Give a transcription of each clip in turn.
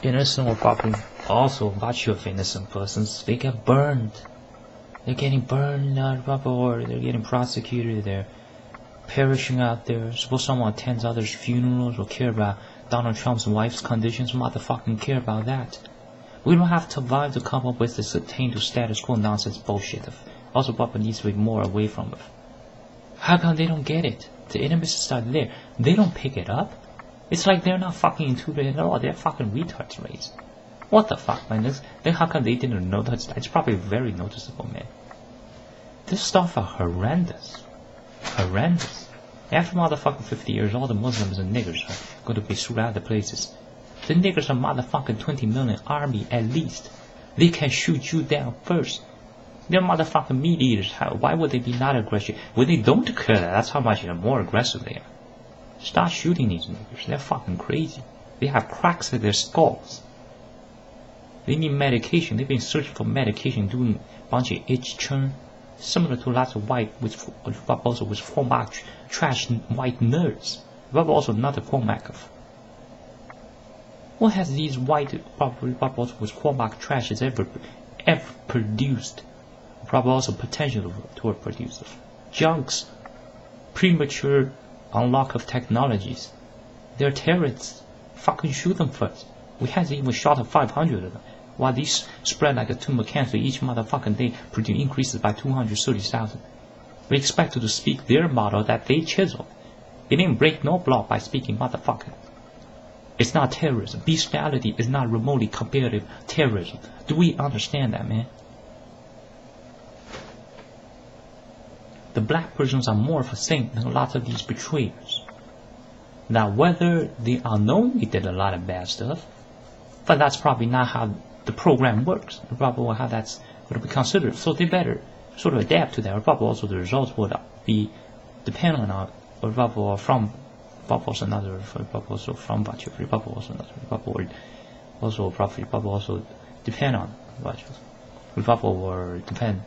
innocent or probably also virtue of innocent persons, they get burned. They're getting burned out, or they're getting prosecuted, they're perishing out there. Suppose someone attends others' funerals or care about Donald Trump's wife's conditions, motherfucking care about that. We don't have to vibe to come up with this attain to status quo nonsense bullshit. Also, Papa needs to be more away from it. How come they don't get it? The enemies are there. They don't pick it up. It's like they're not fucking intuitive at all. They're fucking retards, raised. What the fuck, man? Then how come they didn't notice that? It's probably very noticeable, man. This stuff are horrendous. Horrendous. After motherfucking 50 years, all the Muslims and niggers are going to be sued out of the places. The niggers are motherfucking 20 million army at least. They can shoot you down first. They're motherfucking meat eaters. Why would they be not aggressive? When they don't care, that's how much more aggressive they are. Start shooting these niggers. They're fucking crazy. They have cracks in their skulls. They need medication. They've been searching for medication, doing a bunch of itch churn, similar to lots of white, which also was format trash white nerds. But also not a format of. What has these white also with Cormac trashes ever produced? Probably also potential to produce junks, premature unlock of technologies. They're terrorists. Fucking shoot them first. We hasn't even shot at 500 of them. While these spread like a tumor cancer, each motherfucking day produce increases by 230,000. We expect to speak their model that they chiseled. They didn't break no block by speaking motherfucker. It's not terrorism. Bestiality is not remotely comparative terrorism. Do we understand that, man? The black persons are more of a saint than a lot of these betrayers. Now, whether they unknowingly did a lot of bad stuff, but that's probably not how the program works. Probably how that's going to be considered. So they better sort of adapt to that. Or probably also the results would be dependent on, or probably from, probably also another, probably also from virtue, probably also another, probably also probably also depend on virtue. Probably or depend.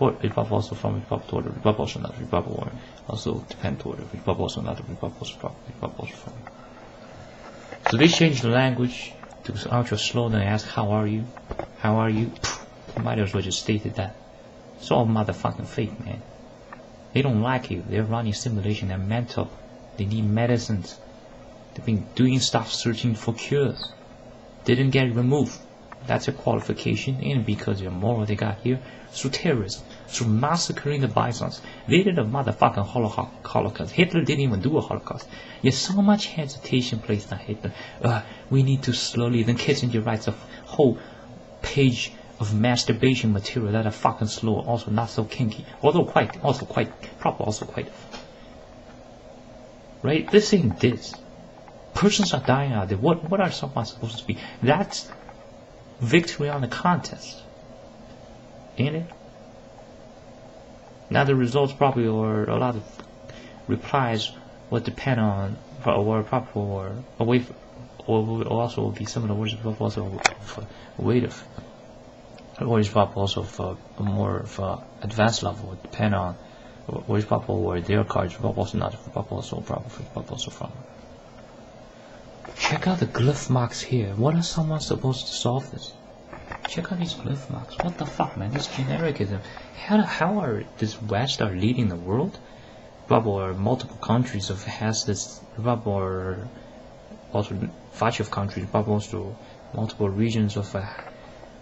It also from toward it also not or also depend toward it also not also from. So they changed the language to ultra slow and ask how are you? How are you? Might as well just stated that. It's all motherfucking fake, man. They don't like you. They're running simulation. They're mental. They need medicines. They've been doing stuff searching for cures. They didn't get removed. That's a qualification, and because they're moral they got here through terrorism, through massacring the bisons. They did a motherfucking Holocaust. Hitler didn't even do a Holocaust. Yet so much hesitation placed on Hitler. We need to slowly. Then Kissinger writes a whole page of masturbation material that are fucking slow, also not so kinky, although quite proper, also quite. Right? This ain't this. Persons are dying out there. What are someone supposed to be? That's victory on the contest, ain't it? Now the results probably, or a lot of replies would depend on, or probably, or away from, or would also be some of the words also for weight of, or is probably also for a more of a advanced level would depend on, or is probably or their cards probably also not probably also from. Check out the glyph marks here. What are someone supposed to solve this? Check out these glyph marks. What the fuck, man? This genericism. How are this West are leading the world? Or multiple countries has this, or also bunch of countries, also multiple regions of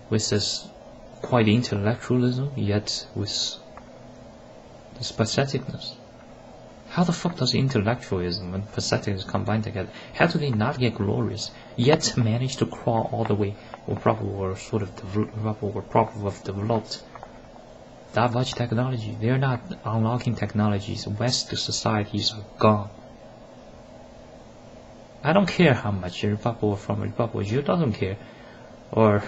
with this quite intellectualism, yet with this patheticness. How the fuck does intellectualism and patheticness combine together? How do they not get glorious, yet manage to crawl all the way, or sort of developed that much technology? They're not unlocking technologies. West societies are gone. I don't care how much Republic from Republic, you doesn't care, or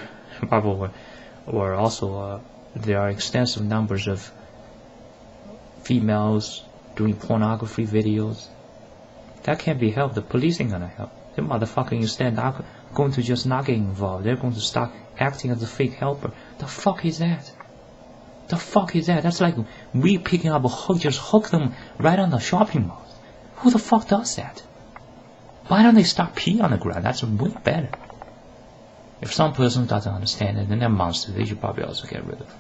also there are extensive numbers of females doing pornography videos. That can't be helped. The police ain't gonna help. The motherfucker instead not going to just not get involved. They're going to start acting as a fake helper. The fuck is that? The fuck is that? That's like we picking up a hook, just hook them right on the shopping mall. Who the fuck does that? Why don't they start pee on the ground? That's way better. If some person doesn't understand it, then they're monsters. They should probably also get rid of.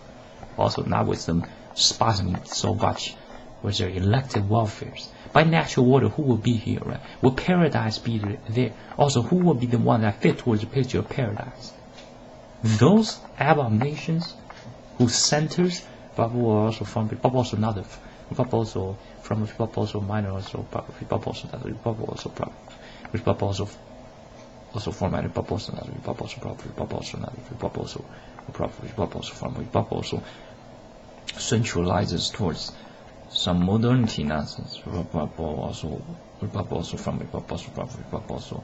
Also, not with them spasming so much with their elected welfares. By natural order, who will be here, right? Will paradise be there? Also, who will be the one that fit towards the picture of paradise? Those abominations whose centers, but also from, but also not, but also from, but also minor, also, but also not, but also proper, but also formatted, but also not, but also proper, but also not, but also proper, but also from, but also centralizes towards some modernity nonsense, but also from, but also proper, but also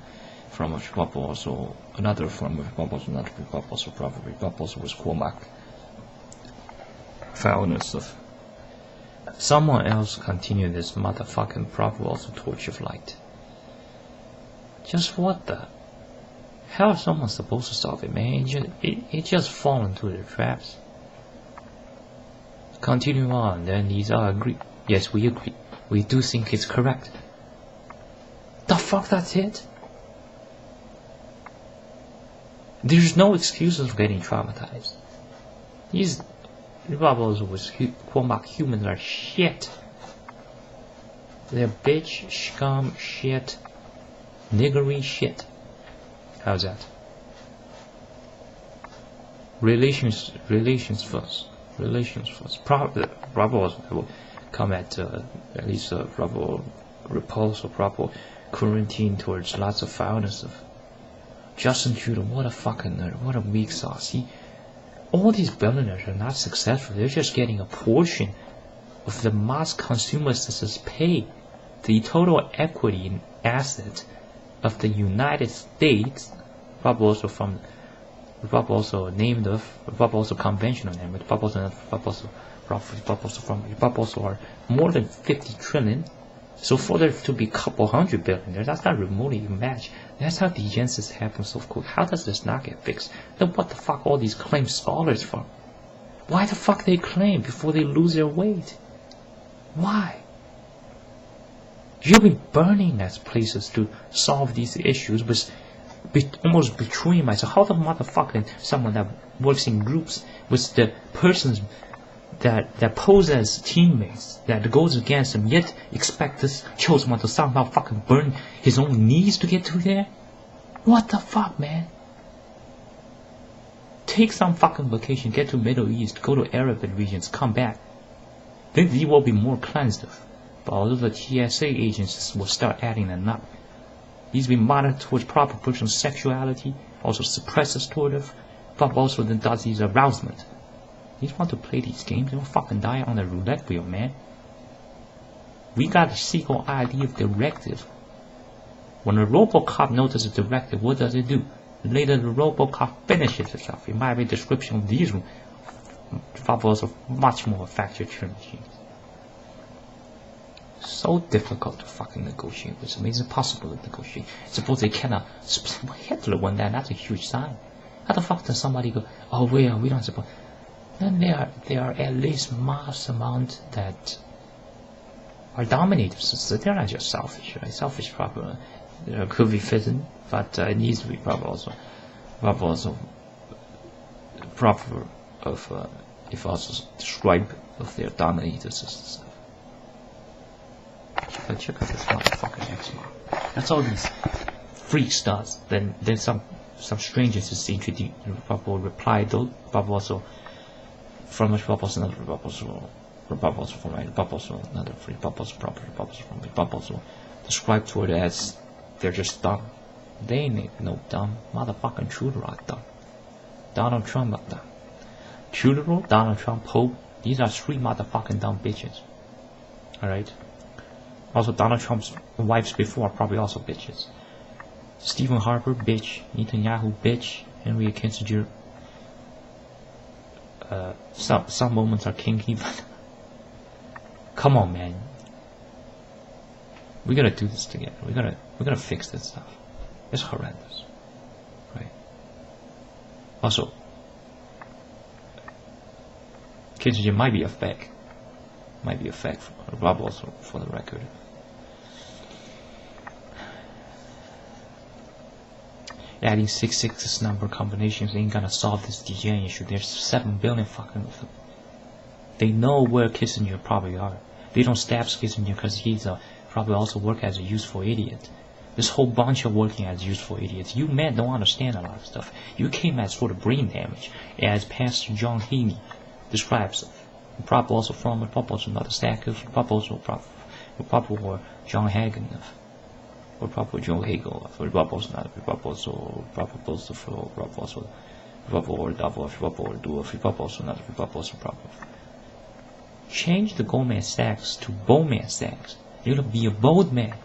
from a bubble, also another form of bubbles, another bubble, also probably bubbles was Cormac. Foulness of someone else continue this motherfucking problem, also torch of light. Just what the hell is someone supposed to solve it, man? It just fall into the traps. Continue on, then these are agree. Yes, we agree. We do think it's correct. The fuck, that's it? There's no excuses for getting traumatized. These bubbles with Cormac humans are shit. They're bitch, scum, shit, niggery shit. How's that? Relations first. Relations first. Bubbles will come at least proper repulse or proper quarantine towards lots of foulness of Justin Trudeau. What a fucking nerd. What a weak sauce. See, all these billionaires are not successful. They're just getting a portion of the mass consumers' pay. The total equity and asset of the United States, probably also from, probably also named of, probably also conventional name, but probably also are more than 50 trillion. So for there to be a couple hundred billion, that's not remotely matched. That's how degenesis happens so quick. How does this not get fixed? Then what the fuck all these claim scholars for? Why the fuck they claim before they lose their weight? Why? You'll be burning as places to solve these issues with almost betraying myself. How the motherfucking someone that works in groups with the persons that pose as teammates, that goes against them, yet expect this chosen one to somehow fucking burn his own knees to get to there? What the fuck, man? Take some fucking vacation, get to Middle East, go to Arab regions, come back. Then you will be more cleansed of. But although the TSA agents will start adding them up. These will be monitored towards proper person's sexuality, also suppresses toward it, but also then does these arousement. These want to play these games, they'll fucking die on the roulette wheel, man. We got a secret idea of directive. When a Robocop notices a directive, what does it do? Later the Robocop finishes itself. It might be a description of these bubbles of much more factory machines. So difficult to fucking negotiate with them. It's impossible to negotiate. Suppose they cannot. Hitler won that's a huge sign. How the fuck does somebody go, oh we don't suppose? Then there are at least mass amount that are dominated. So they're not just selfish, right? Selfish proper could be fitting, but it needs to be proper also proper of if also stripe of their dominated systems. Check out this motherfucking X-Mark. That's all these freaks does. Then some strangers just introduce reply though, but also from which bubbles another bubbles from right bubbles another free bubbles property bubbles from bubbles describe toward it as they're just dumb. They ain't no dumb. Motherfucking Trudeau are dumb. Donald Trump are dumb. Trudeau, Donald Trump, Pope, these are three motherfucking dumb bitches. Alright? Also Donald Trump's wives before are probably also bitches. Stephen Harper, bitch. Netanyahu, bitch. Henry Kissinger. Some moments are kinky, but come on, man. We gotta do this together. We gotta fix this stuff. It's horrendous, right? Also, Kissinger might be a fake. Rob also for the record. adding 6 number combinations ain't gonna solve this degen issue. There's 7 billion fucking of them. They know where Kissinger probably are. They don't stab Kissinger because he's probably also work as a useful idiot. This whole bunch of working as useful idiots. You men don't understand a lot of stuff. You came as sort of brain damage, as Pastor John Heaney describes. Probably also from probably another stack of probably or John Hagen or probably Joe Hagel or probably not also or double or dual also not probably. Change the Goldman Sachs to Bowman Sachs. You're gonna be a bold man.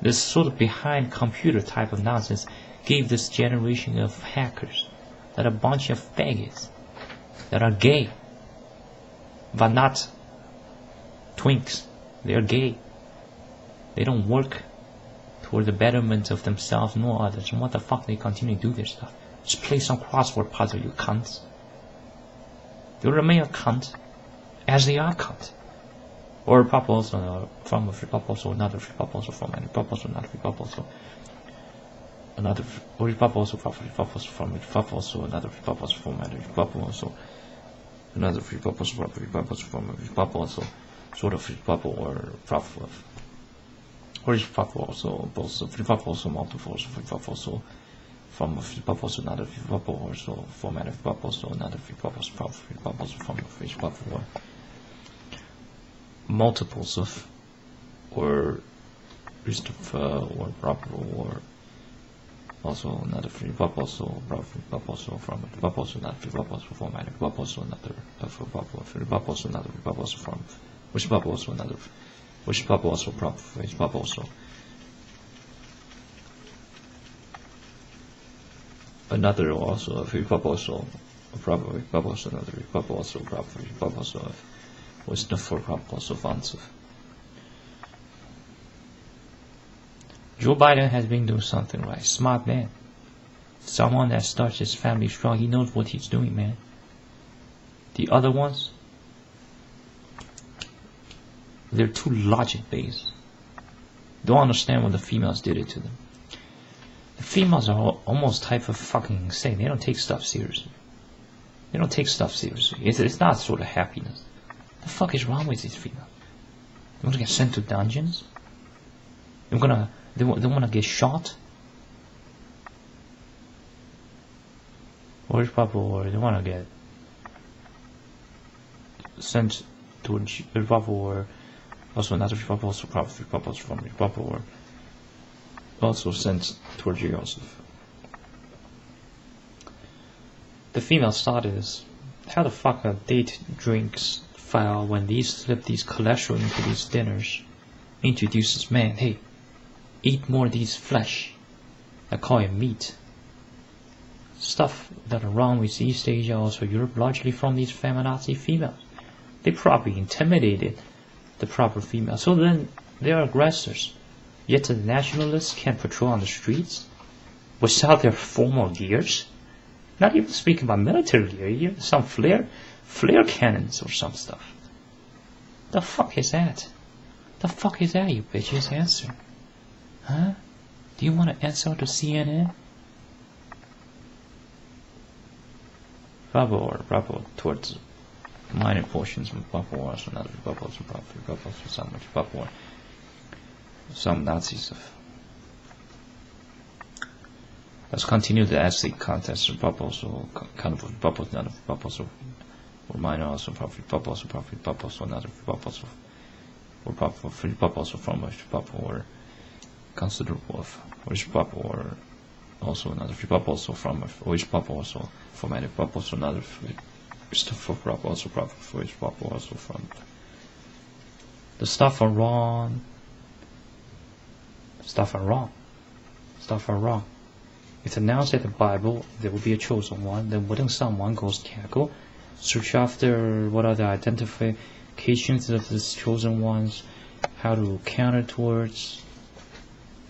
This sort of behind computer type of nonsense gave this generation of hackers that are a bunch of faggots that are gay, but not twinks. They're gay. They don't work toward the betterment of themselves nor others. And what the fuck they continue to do their stuff? Just play some crossword puzzle, you cunts. They remain a cunt as they are cunt. Or probably also from a free also another free also from any also not free also another or also from from also another free also from any also another free from also sort of free or profit or is also both free also multiple free also from a free also another free also from any also another free also from a free or multiples of or or proper or also another free also also from also not free also from any also another free also another also from which also another which also proper which also another also a free also proper also another also proper also was the for also offensive. Joe Biden has been doing something right. Smart man. Someone that starts his family strong. He knows what he's doing, man. The other ones, they're too logic based. Don't understand what the females did it to them. The females are almost type of fucking insane. They don't take stuff seriously. They don't take stuff seriously. It's not sort of happiness. The fuck is wrong with these females? They want to get sent to dungeons? They want to get shot? Or they want to get sent to a or also another also probably from or also sent towards Joseph. The female started this. How the fuck a date drinks file when these slip these cholesterol into these dinners introduces man, hey, eat more of these flesh. I call it meat. Stuff that are wrong with East Asia, also Europe, largely from these feminazi females. They probably intimidated the proper female. So then they are aggressors. Yet the nationalists can patrol on the streets without their formal gears. Not even speaking about military gear, even some flare cannons or some stuff. The fuck is that? The fuck is that, you bitches? Answer. Huh? Do you want to answer to CNN? Bravo towards minor portions of Bravo or another Bravo so much Bravo some Nazis of. Let's continue the essay contest of Bravo so kind of Bravo another Bravo so or minor also probably Bravo so another Bravo so or Bravo free Bravo so from which Bravo or considerable of which Bravo or also another free Bravo so from which Bravo also from any Bravo so another stuff for Bravo also Bravo for which Bravo also from the stuff are wrong. Stuff are wrong. It's announced that the Bible there will be a chosen one. Then wouldn't someone goes cackle, search after what are the identifications of these chosen ones, how to counter towards,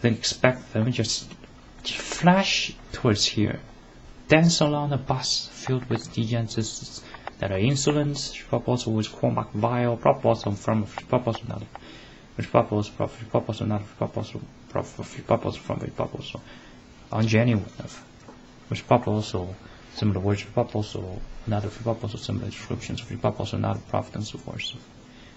then expect them just flash towards here, dance along a bus filled with degens that are insolent, also with Cormac vile, also from also not, which also not, also proper free proper from free proper so ungenuine of which proper also similar words free proper also another free proper also similar descriptions free proper also not profit and so forth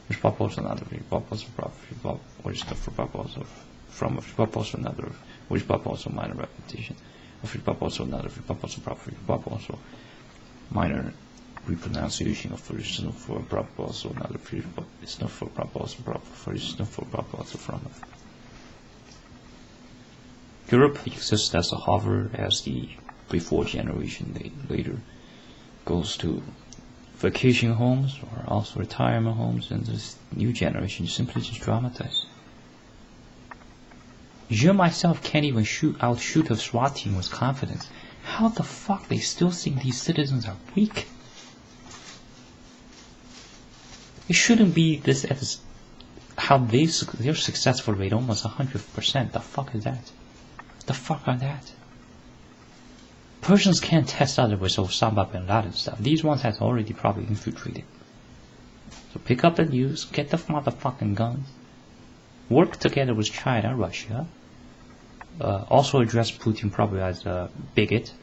which proper also another free proper also profit free proper which the free proper also from a free proper also another which proper also minor repetition a free proper also another free proper also profit free proper also minor repronunciation of original for proper also another free it's not for proper also proper for it's not for proper also from Europe exists as a hover as the before generation later goes to vacation homes or also retirement homes, and this new generation simply just dramatize. You myself can't even shoot a SWAT team with confidence. How the fuck they still think these citizens are weak? It shouldn't be this at this, how their successful rate almost 100%. The fuck is that? The fuck are that? Persians can't test other with Osama bin Laden stuff. These ones has already probably infiltrated. So pick up the news, get the motherfucking guns, work together with China, Russia, also address Putin probably as a bigot,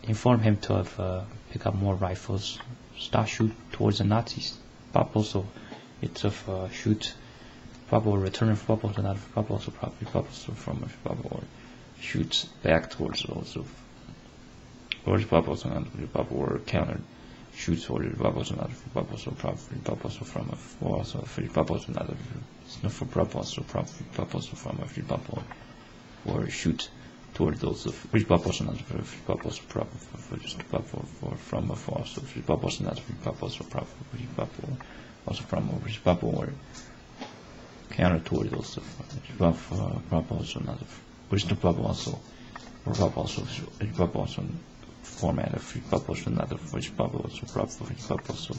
inform him to have, pick up more rifles, start shoot towards the Nazis. Pop also, it's of shoot, probably return of Pop also, not of Pop also, probably Pop also from Pop or shoots back towards also, towards Pop also, not of Pop or counter shoots towards Pop also, not of Pop also, probably Pop also from a also free Pop also, not of it's not for Pop also, probably Pop also from a free Pop or shoot toward those of free Pop also, not of free Pop also, probably for just Pop or from a also free Pop also, not free Pop also, probably free Pop also from a free Pop or counter toward those of Pop also, not of which the Pop also or Pop also format of free Pop also, not of which Pop also probably free Pop also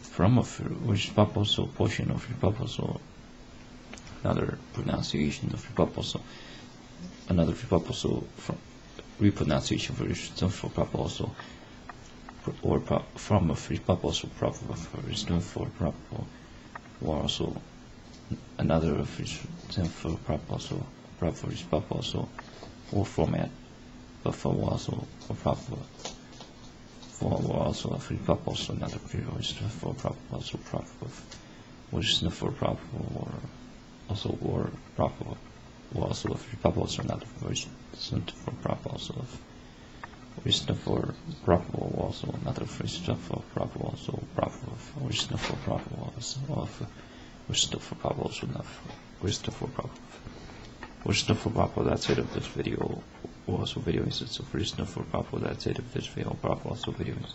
from a which Pop also portion of free Pop also another pronunciation of free Pop also another free Pop also from repronunciation for Pop also or from a free Pop also proper for proper or also another of his for Pop also proper is Pop also or format but for also or proper for also a free Pop also another free for proper also proper which is for proper or also or proper or also a free Pop also another version for proper also which is for proper also another free stuff for proper also proper which is for proper also of which is for proper also enough which is for proper which is for proper. That's it of this video. Also video is for for proper. That's it of this video. Proper also video is